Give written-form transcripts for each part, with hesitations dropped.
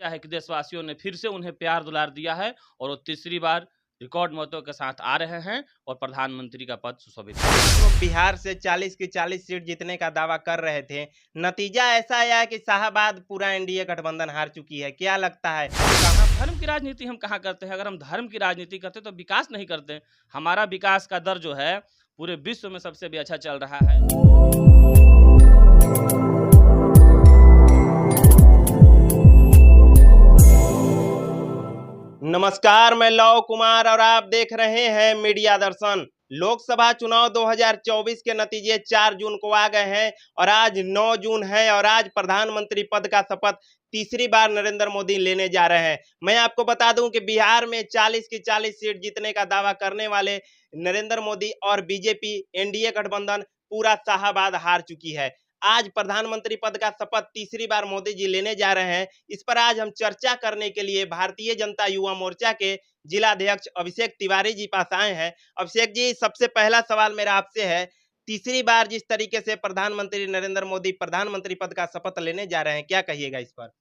क्या है कि देशवासियों ने फिर से उन्हें प्यार दुलार दिया है और वो तीसरी बार रिकॉर्ड मतों के साथ आ रहे हैं और प्रधानमंत्री का पद सुशोभित है। तो बिहार से 40 की 40 सीट जीतने का दावा कर रहे थे। नतीजा ऐसा आया है कि शाहाबाद पूरा एनडीए गठबंधन हार चुकी है। क्या लगता है कहाँ धर्म की राजनीति हम कहाँ करते हैं? अगर हम धर्म की राजनीति करते तो विकास नहीं करते। हमारा विकास का दर जो है पूरे विश्व में सबसे भी अच्छा चल रहा है। नमस्कार, मैं लव कुमार और आप देख रहे हैं मीडिया दर्शन। लोकसभा चुनाव 2024 के नतीजे 4 जून को आ गए हैं और आज 9 जून है और आज प्रधानमंत्री पद का शपथ तीसरी बार नरेंद्र मोदी लेने जा रहे हैं। मैं आपको बता दूं कि बिहार में 40 की 40 सीट जीतने का दावा करने वाले नरेंद्र मोदी और बीजेपी एनडीए गठबंधन पूरा शाहाबाद हार चुकी है। आज प्रधानमंत्री पद का शपथ तीसरी बार मोदी जी लेने जा रहे हैं। इस पर आज हम चर्चा करने के लिए भारतीय जनता युवा मोर्चा के जिलाध्यक्ष अभिषेक तिवारी जी पास आए हैं। अभिषेक जी, सबसे पहला सवाल मेरा आपसे है, तीसरी बार जिस तरीके से प्रधानमंत्री नरेंद्र मोदी प्रधानमंत्री पद का शपथ लेने जा रहे हैं, क्या कहिएगा इस पर?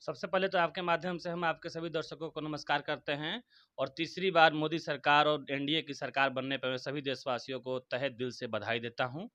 सबसे पहले तो आपके माध्यम से हम आपके सभी दर्शकों को नमस्कार करते हैं और तीसरी बार मोदी सरकार और एनडीए की सरकार बनने पर मैं सभी देशवासियों को तहे दिल से बधाई देता हूं।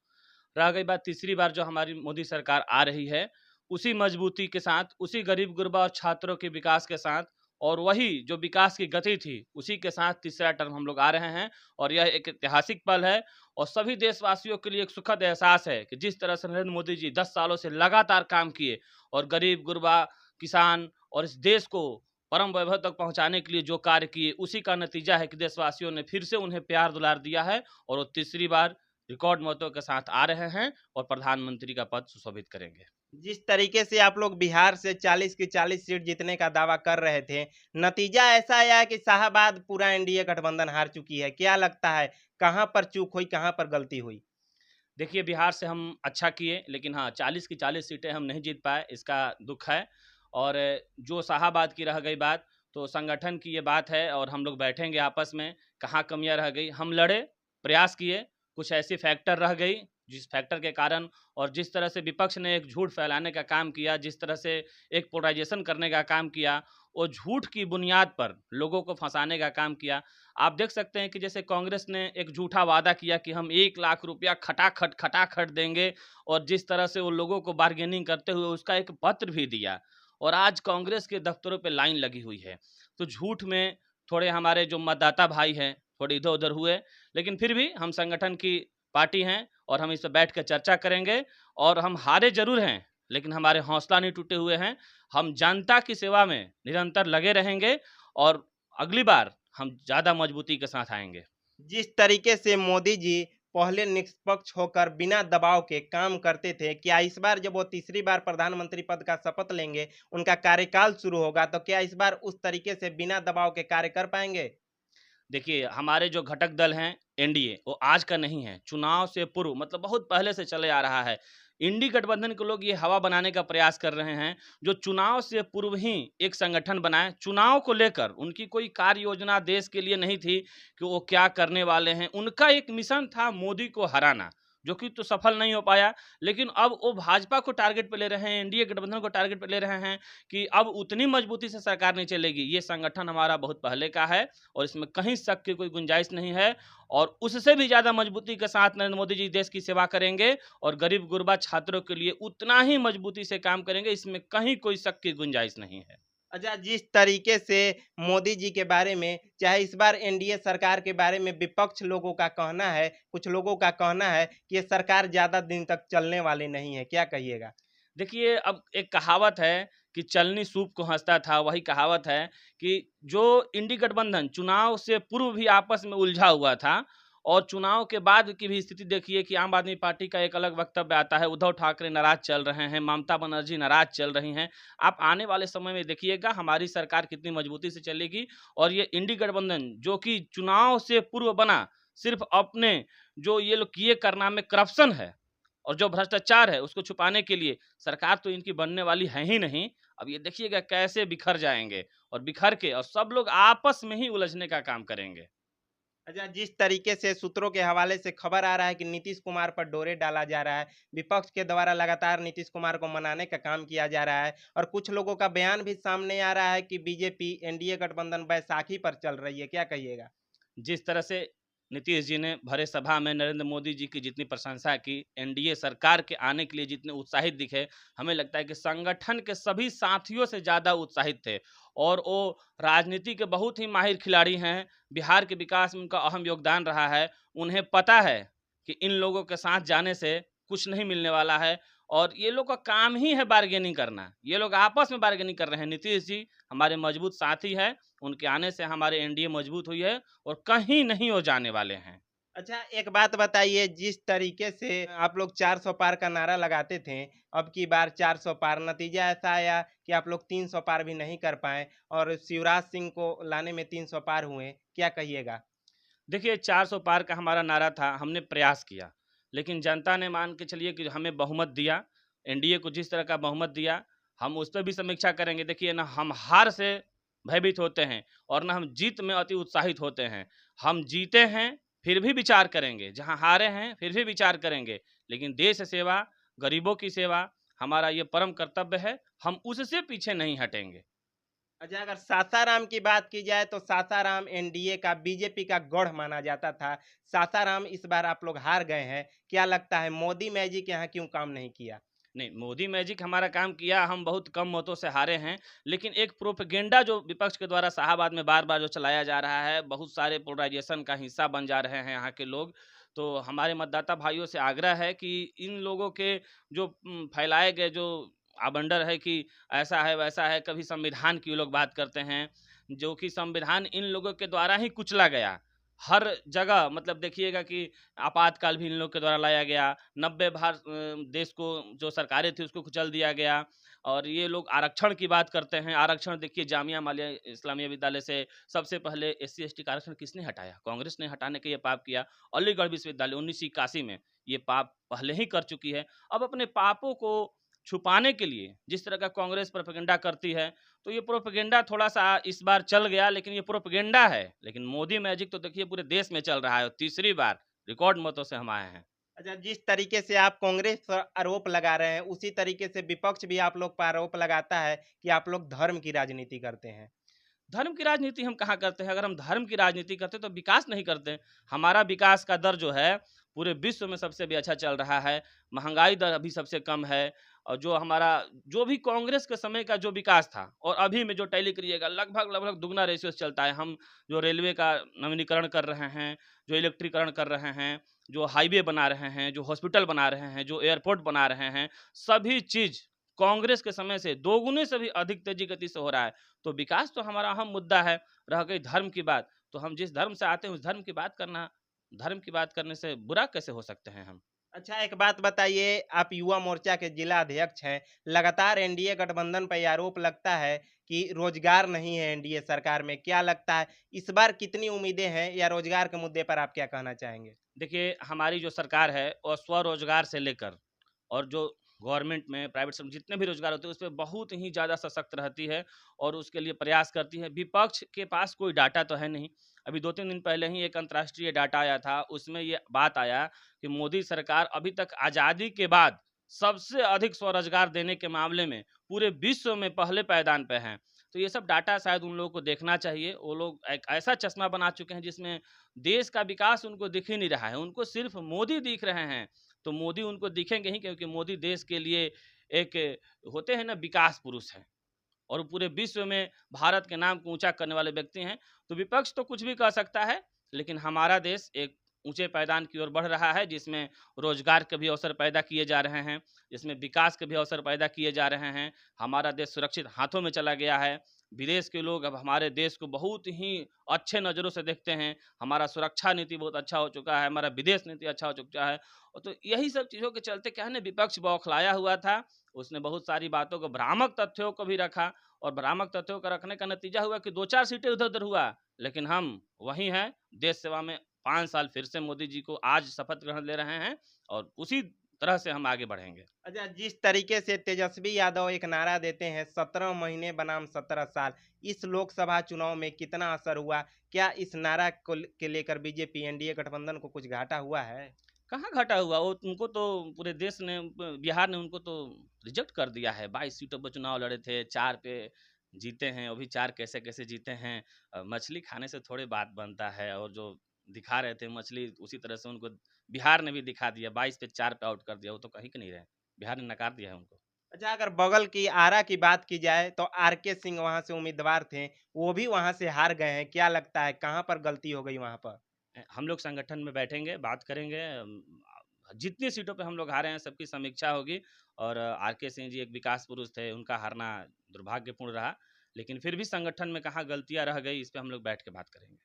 रह गई बात तीसरी बार जो हमारी मोदी सरकार आ रही है, उसी मजबूती के साथ, उसी गरीब गुरबा और छात्रों के विकास के साथ और वही जो विकास की गति थी उसी के साथ तीसरा टर्म हम लोग आ रहे हैं और यह एक ऐतिहासिक पल है और सभी देशवासियों के लिए एक सुखद एहसास है कि जिस तरह से नरेंद्र मोदी जी 10 सालों से लगातार काम किए और गरीब गुरबा, किसान और इस देश को परम वैभव तक पहुंचाने के लिए जो कार्य किए, उसी का नतीजा है कि देशवासियों ने फिर से उन्हें प्यार दुलार दिया है और वो तीसरी बार रिकॉर्ड मतों के साथ आ रहे हैं और प्रधानमंत्री का पद सुशोभित करेंगे। जिस तरीके से आप लोग बिहार से 40 की 40 सीट जीतने का दावा कर रहे थे, नतीजा ऐसा आया है कि शाहाबाद पूरा एनडीए गठबंधन हार चुकी है। क्या लगता है कहाँ पर चूक हुई, कहाँ पर गलती हुई? देखिए, बिहार से हम अच्छा किए, लेकिन हाँ, 40 की 40 सीटें हम नहीं जीत पाए, इसका दुःख है। और जो शाहाबाद की रह गई बात, तो संगठन की ये बात है और हम लोग बैठेंगे आपस में, कहाँ कमियाँ रह गई। हम लड़े, प्रयास किए, कुछ ऐसी फैक्टर रह गई, जिस फैक्टर के कारण और जिस तरह से विपक्ष ने एक झूठ फैलाने का काम किया, जिस तरह से एक पोलराइज़ेशन करने का काम किया, वो झूठ की बुनियाद पर लोगों को फँसाने का काम किया। आप देख सकते हैं कि जैसे कांग्रेस ने एक झूठा वादा किया कि हम 1 लाख रुपया खटाखट देंगे और जिस तरह से वो लोगों को बार्गेनिंग करते हुए उसका एक पत्र भी दिया और आज कांग्रेस के दफ्तरों पे लाइन लगी हुई है। तो झूठ में थोड़े हमारे जो मतदाता भाई हैं, थोड़े इधर-उधर हुए, लेकिन फिर भी हम संगठन की पार्टी हैं और हम इस पे बैठ के चर्चा करेंगे और हम हारे ज़रूर हैं, लेकिन हमारे हौसला नहीं टूटे हुए हैं। हम जनता की सेवा में निरंतर लगे रहेंगे और अगली बार हम ज़्यादा मजबूती के साथ आएँगे। जिस तरीके से मोदी जी पहले निष्पक्ष होकर बिना दबाव के काम करते थे, क्या इस बार जब वो तीसरी बार प्रधानमंत्री पद का शपथ लेंगे, उनका कार्यकाल शुरू होगा, तो क्या इस बार उस तरीके से बिना दबाव के कार्य कर पाएंगे? देखिए, हमारे जो घटक दल हैं एनडीए, वो आज का नहीं है, चुनाव से पूर्व मतलब बहुत पहले से चले आ रहा है। इंडी गठबंधन के लोग ये हवा बनाने का प्रयास कर रहे हैं, जो चुनाव से पूर्व ही एक संगठन बनाएँ। चुनाव को लेकर उनकी कोई कार्य योजना देश के लिए नहीं थी कि वो क्या करने वाले हैं। उनका एक मिशन था मोदी को हराना, जो कि तो सफल नहीं हो पाया। लेकिन अब वो भाजपा को टारगेट पे ले रहे हैं, एनडीए गठबंधन को टारगेट पे ले रहे हैं कि अब उतनी मजबूती से सरकार नहीं चलेगी। ये संगठन हमारा बहुत पहले का है और इसमें कहीं शक की कोई गुंजाइश नहीं है और उससे भी ज़्यादा मजबूती के साथ नरेंद्र मोदी जी देश की सेवा करेंगे और गरीब गुरबा छात्रों के लिए उतना ही मजबूती से काम करेंगे, इसमें कहीं कोई शक की गुंजाइश नहीं है। अच्छा, जिस तरीके से मोदी जी के बारे में, चाहे इस बार एनडीए सरकार के बारे में विपक्ष लोगों का कहना है, कुछ लोगों का कहना है कि ये सरकार ज़्यादा दिन तक चलने वाली नहीं है, क्या कहिएगा? देखिए, अब एक कहावत है कि चलनी सूप को हँसता था, वही कहावत है कि जो इंडी गठबंधन चुनाव से पूर्व भी आपस में उलझा हुआ था और चुनाव के बाद की भी स्थिति देखिए कि आम आदमी पार्टी का एक अलग वक्तव्य आता है, उद्धव ठाकरे नाराज़ चल रहे हैं, ममता बनर्जी नाराज़ चल रही हैं। आप आने वाले समय में देखिएगा हमारी सरकार कितनी मजबूती से चलेगी और ये इंडी गठबंधन जो कि चुनाव से पूर्व बना, सिर्फ़ अपने जो ये लोग किए कारनामे करप्शन है और जो भ्रष्टाचार है उसको छुपाने के लिए सरकार तो इनकी बनने वाली है ही नहीं। अब ये देखिएगा कैसे बिखर जाएँगे और बिखर के और सब लोग आपस में ही उलझने का काम करेंगे। अच्छा, जिस तरीके से सूत्रों के हवाले से खबर आ रहा है कि नीतीश कुमार पर डोरे डाला जा रहा है, विपक्ष के द्वारा लगातार नीतीश कुमार को मनाने का काम किया जा रहा है और कुछ लोगों का बयान भी सामने आ रहा है कि बीजेपी एनडीए गठबंधन बैसाखी पर चल रही है, क्या कहिएगा? जिस तरह से नीतीश जी ने भरे सभा में नरेंद्र मोदी जी की जितनी प्रशंसा की, एनडीए सरकार के आने के लिए जितने उत्साहित दिखे, हमें लगता है कि संगठन के सभी साथियों से ज़्यादा उत्साहित थे और वो राजनीति के बहुत ही माहिर खिलाड़ी हैं। बिहार के विकास में उनका अहम योगदान रहा है। उन्हें पता है कि इन लोगों के साथ जाने से कुछ नहीं मिलने वाला है और ये लोग का काम ही है बार्गेनिंग करना। ये लोग आपस में बार्गेनिंग कर रहे हैं। नीतीश जी हमारे मजबूत साथी हैं, उनके आने से हमारे एनडीए मजबूत हुई है और कहीं नहीं हो जाने वाले हैं। अच्छा, एक बात बताइए, जिस तरीके से आप लोग 400 पार का नारा लगाते थे, अब की बार 400 पार, नतीजा ऐसा आया कि आप लोग 300 पार भी नहीं कर पाए और शिवराज सिंह को लाने में 300 पार हुए, क्या कहिएगा? देखिए 400 पार का हमारा नारा था, हमने प्रयास किया, लेकिन जनता ने मान के चलिए कि हमें बहुमत दिया, एनडीए को जिस तरह का बहुमत दिया, हम उस पर भी समीक्षा करेंगे। देखिए ना हम हार से भयभीत होते हैं और ना हम जीत में अति उत्साहित होते हैं। हम जीते हैं, फिर भी विचार करेंगे, जहाँ हारे हैं, फिर भी विचार करेंगे, लेकिन देश सेवा, गरीबों की सेवा हमारा ये परम कर्तव्य है, हम उससे पीछे नहीं हटेंगे। अच्छा, अगर सासाराम की बात की जाए तो सासाराम एनडीए का, बीजेपी का गढ़ माना जाता था। सासाराम इस बार आप लोग हार गए हैं, क्या लगता है मोदी मैजिक यहाँ क्यों काम नहीं किया? नहीं, मोदी मैजिक हमारा काम किया, हम बहुत कम मतों से हारे हैं, लेकिन एक प्रोपेगेंडा जो विपक्ष के द्वारा शाहाबाद में बार-बार जो चलाया जा रहा है, बहुत सारे पोलराइज़ेशन का हिस्सा बन जा रहे हैं यहाँ के लोग। तो हमारे मतदाता भाइयों से आग्रह है कि इन लोगों के जो फैलाए गए जो आबंडर है कि ऐसा है, वैसा है, कभी संविधान की लोग बात करते हैं, जो कि संविधान इन लोगों के द्वारा ही कुचला गया। हर जगह मतलब देखिएगा कि आपातकाल भी इन लोग के द्वारा लाया गया। 90 देश को जो सरकारें थी उसको कुचल दिया गया और ये लोग आरक्षण की बात करते हैं। आरक्षण देखिए जामिया मलिया इस्लामिया विद्यालय से सबसे पहले एससी एसटी का आरक्षण किसने हटाया? कांग्रेस ने हटाने का ये पाप किया। अलीगढ़ विश्वविद्यालय 1981 में ये पाप पहले ही कर चुकी है। अब अपने पापों को छुपाने के लिए जिस तरह का कांग्रेस प्रोपेगेंडा करती है, तो ये प्रोपेगेंडा थोड़ा-सा इस बार चल गया, लेकिन ये प्रोपेगेंडा है। लेकिन मोदी मैजिक तो देखिए पूरे देश में चल रहा है और तीसरी बार रिकॉर्ड मतों से हम आए हैं। अच्छा, जिस तरीके से आप कांग्रेस पर आरोप लगा रहे हैं, उसी तरीके से विपक्ष भी आप लोग पर आरोप लगाता है कि आप लोग धर्म की राजनीति करते हैं। धर्म की राजनीति हम कहाँ करते हैं? अगर हम धर्म की राजनीति करते तो विकास नहीं करते। हमारा विकास का दर जो है पूरे विश्व में सबसे भी अच्छा चल रहा है। महँगाई दर अभी सबसे कम है और जो हमारा जो भी कांग्रेस के समय का जो विकास था और अभी में जो टैली करिएगा लगभग दुगना रेशियो से चलता है। हम जो रेलवे का नवीनीकरण कर रहे हैं, जो इलेक्ट्रीकरण कर रहे हैं, जो हाईवे बना रहे हैं, जो हॉस्पिटल बना रहे हैं, जो एयरपोर्ट बना रहे हैं, सभी चीज़ कांग्रेस के समय से दोगुने से भी अधिक तेज़ी गति से हो रहा है। तो विकास तो हमारा अहम मुद्दा है। रह गई धर्म की बात, तो हम जिस धर्म से आते हैं उस धर्म की बात करने से बुरा कैसे हो सकते हैं हम? अच्छा, एक बात बताइए, आप युवा मोर्चा के जिला अध्यक्ष हैं, लगातार एनडीए गठबंधन पर ये आरोप लगता है कि रोजगार नहीं है एनडीए सरकार में, क्या लगता है इस बार कितनी उम्मीदें हैं या रोजगार के मुद्दे पर आप क्या कहना चाहेंगे? देखिए, हमारी जो सरकार है और स्वरोजगार से लेकर और जो गवर्नमेंट में, प्राइवेट सेक्टर जितने भी रोज़गार होते हैं, उसपे बहुत ही ज़्यादा सशक्त रहती है और उसके लिए प्रयास करती है। विपक्ष के पास कोई डाटा तो है नहीं। अभी 2-3 दिन पहले ही एक अंतर्राष्ट्रीय डाटा आया था, उसमें ये बात आया कि मोदी सरकार अभी तक आज़ादी के बाद सबसे अधिक स्वरोज़गार देने के मामले में पूरे विश्व में पहले पायदान पे हैं। तो ये सब डाटा शायद उन लोगों को देखना चाहिए। वो लोग एक ऐसा चश्मा बना चुके हैं जिसमें देश का विकास उनको दिख ही नहीं रहा है, उनको सिर्फ़ मोदी दिख रहे हैं। तो मोदी उनको दिखेंगे ही क्योंकि मोदी देश के लिए एक होते हैं ना विकास पुरुष हैं और पूरे विश्व में भारत के नाम को ऊंचा करने वाले व्यक्ति हैं। तो विपक्ष तो कुछ भी कह सकता है, लेकिन हमारा देश एक ऊंचे पायदान की ओर बढ़ रहा है जिसमें रोजगार के भी अवसर पैदा किए जा रहे हैं, जिसमें विकास के भी अवसर पैदा किए जा रहे हैं। हमारा देश सुरक्षित हाथों में चला गया है। विदेश के लोग अब हमारे देश को बहुत ही अच्छे नज़रों से देखते हैं। हमारा सुरक्षा नीति बहुत अच्छा हो चुका है, हमारा विदेश नीति अच्छा हो चुका है। तो यही सब चीज़ों के चलते क्या है ना, विपक्ष बौखलाया हुआ था। उसने बहुत सारी बातों को, भ्रामक तथ्यों को भी रखा और भ्रामक तथ्यों का रखने का नतीजा हुआ कि 2-4 सीटें इधर-उधर हुआ। लेकिन हम वही हैं, देश सेवा में 5 साल फिर से मोदी जी को आज शपथ ग्रहण ले रहे हैं और उसी तरह से हम आगे बढ़ेंगे। अच्छा, जिस तरीके से तेजस्वी यादव एक नारा देते हैं 17 महीने बनाम 17 साल, इस लोकसभा चुनाव में कितना असर हुआ? क्या इस नारा के लेकर बीजेपी एनडीए गठबंधन को कुछ घाटा हुआ है? कहाँ घाटा हुआ? वो उनको तो पूरे देश ने बिहार ने उनको तो रिजेक्ट कर दिया है। 22 सीटों पर चुनाव लड़े थे, 4 पे जीते हैं, वो भी 4 कैसे-कैसे जीते हैं। मछली खाने से थोड़े बात बनता है, और जो दिखा रहे थे मछली, उसी तरह से उनको बिहार ने भी दिखा दिया। 22 पे 4 पे आउट कर दिया, वो तो कहीं के नहीं रहे। बिहार ने नकार दिया है उनको। अच्छा, अगर बगल की आरा की बात की जाए तो आरके सिंह वहाँ से उम्मीदवार थे, वो भी वहाँ से हार गए हैं। क्या लगता है कहाँ पर गलती हो गई वहाँ पर? हम लोग संगठन में बैठेंगे, बात करेंगे। जितनी सीटों पे हम लोग हारे हैं, सबकी समीक्षा होगी। और आरके सिंह जी एक विकास पुरुष थे, उनका हारना दुर्भाग्यपूर्ण रहा। लेकिन फिर भी संगठन में कहाँ गलतियाँ रह गई, इस पे हम लोग बैठ के बात करेंगे।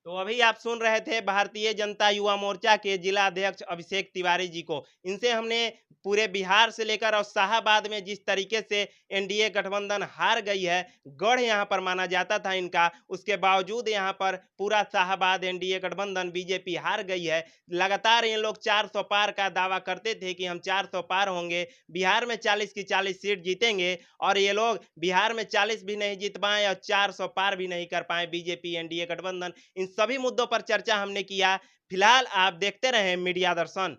तो अभी आप सुन रहे थे भारतीय जनता युवा मोर्चा के जिला अध्यक्ष अभिषेक तिवारी जी को। इनसे हमने पूरे बिहार से लेकर और शाहाबाद में जिस तरीके से एनडीए गठबंधन हार गई है, गढ़ यहाँ पर माना जाता था इनका, उसके बावजूद यहाँ पर पूरा शाहाबाद एनडीए गठबंधन बीजेपी हार गई है। लगातार ये लोग 400 पार का दावा करते थे कि हम 400 पार होंगे, बिहार में 40 की 40 सीट जीतेंगे, और ये लोग बिहार में 40 भी नहीं जीत पाए और 400 पार भी नहीं कर पाए बीजेपी एनडीए गठबंधन। इन सभी मुद्दों पर चर्चा हमने किया। फिलहाल आप देखते रहें मीडिया दर्शन।